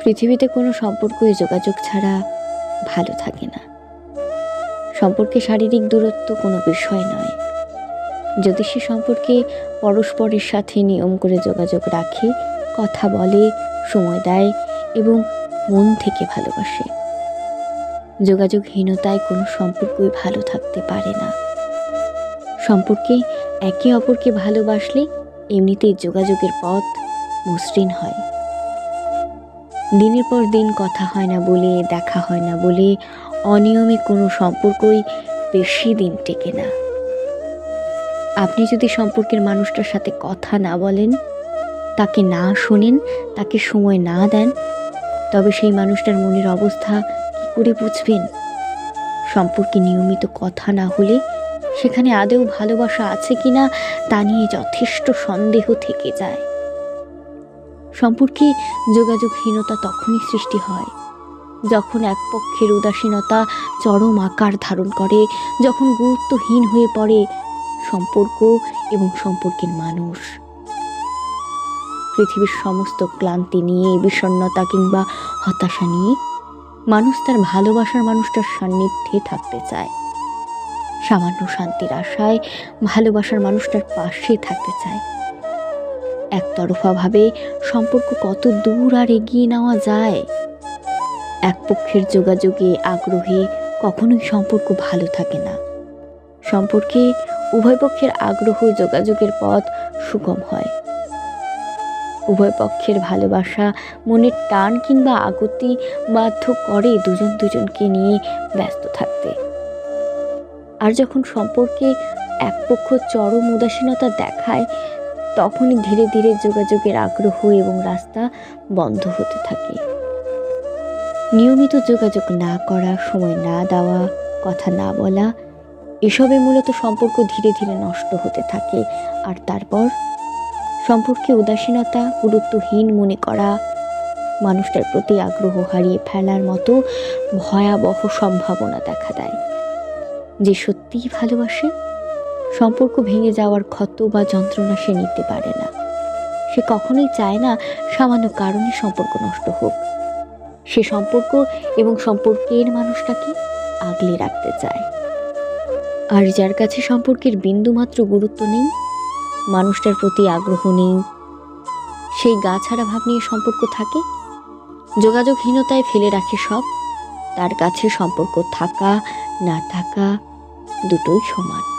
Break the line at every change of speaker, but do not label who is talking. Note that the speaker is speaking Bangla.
পৃথিবীতে কোনো সম্পর্কই যোগাযোগ ছাড়া ভালো থাকে না। সম্পর্কে শারীরিক দূরত্ব কোনো বিষয় নয়। যদি সে সম্পর্কে পরস্পরের সাথে নিয়ম করে যোগাযোগ রাখে, কথা বলে, সময় দেয় এবং মন থেকে ভালোবাসে। যোগাযোগহীনতায় কোনো সম্পর্কই ভালো থাকতে পারে না। সম্পর্কে একে অপরকে ভালোবাসলে এমনিতেই যোগাযোগের পথ মসৃণ হয়। দিনের পর দিন কথা হয় না বলে, দেখা হয় না বলে অনিয়মে কোনো সম্পর্কই বেশি দিন টেকে না। আপনি যদি সম্পর্কের মানুষটার সাথে কথা না বলেন, তাকে না শোনেন, তাকে সময় না দেন, তবে সেই মানুষটার মনের অবস্থা কী করে বুঝবেন? সম্পর্কে নিয়মিত কথা না হলে সেখানে আদৌ ভালোবাসা আছে কিনা তা নিয়ে যথেষ্ট সন্দেহ থেকে যায়। সম্পর্কে যোগাযোগহীনতা তখনই সৃষ্টি হয় যখন এক পক্ষের উদাসীনতা চরম আকার ধারণ করে, যখন গুরুত্বহীন হয়ে পড়ে সম্পর্ক এবং সম্পর্কের মানুষ। পৃথিবীর সমস্ত ক্লান্তি নিয়ে, বিষণ্ণতা কিংবা হতাশা নিয়ে মানুষ তার ভালোবাসার মানুষটার সান্নিধ্যে থাকতে চায়। সামান্য শান্তির আশায় ভালোবাসার মানুষটার পাশে থাকতে চায়। একতরফাভাবে সম্পর্ক কত দূর আর এগিয়ে নেওয়া যায়? এক পক্ষের যোগাযোগে, আগ্রহে কখনোই সম্পর্ক ভালো থাকে না। সম্পর্কে উভয় পক্ষের আগ্রহ, যোগাযোগের পথ সুগম হয়। উভয় পক্ষের ভালোবাসা, মনের টান কিংবা আগতি বাধ্য করে দুজন দুজনকে নিয়ে ব্যস্ত থাকতে। আর যখন সম্পর্কে এক পক্ষ চরম উদাসীনতা দেখায়, তখনই ধীরে ধীরে যোগাযোগের আগ্রহ এবং রাস্তা বন্ধ হতে থাকে। নিয়মিত যোগাযোগ না করা, সময় না দেওয়া, কথা না বলা, এসবে মূলত সম্পর্ক ধীরে ধীরে নষ্ট হতে থাকে। আর তারপর সম্পর্কে উদাসীনতা, গুরুত্বহীন মনে করা, মানুষটার প্রতি আগ্রহ হারিয়ে ফেলার মতো ভয়াবহ সম্ভাবনা দেখা দেয়। যে সত্যিই ভালোবাসে, সম্পর্ক ভেঙে যাওয়ার ক্ষত বা যন্ত্রণা সে নিতে পারে না। সে কখনোই চায় না সামান্য কারণে সম্পর্ক নষ্ট হোক। সে সম্পর্ক এবং সম্পর্কের মানুষটাকে আগলে রাখতে চায়। আর যার কাছে সম্পর্কের বিন্দুমাত্র গুরুত্ব নেই, মানুষটার প্রতি আগ্রহ নেই, সেই গা ছাড়া ভাব নিয়ে সম্পর্ক থাকে, যোগাযোগহীনতায় ফেলে রাখে সব, তার কাছে সম্পর্ক থাকা না থাকা দুটোই সমান।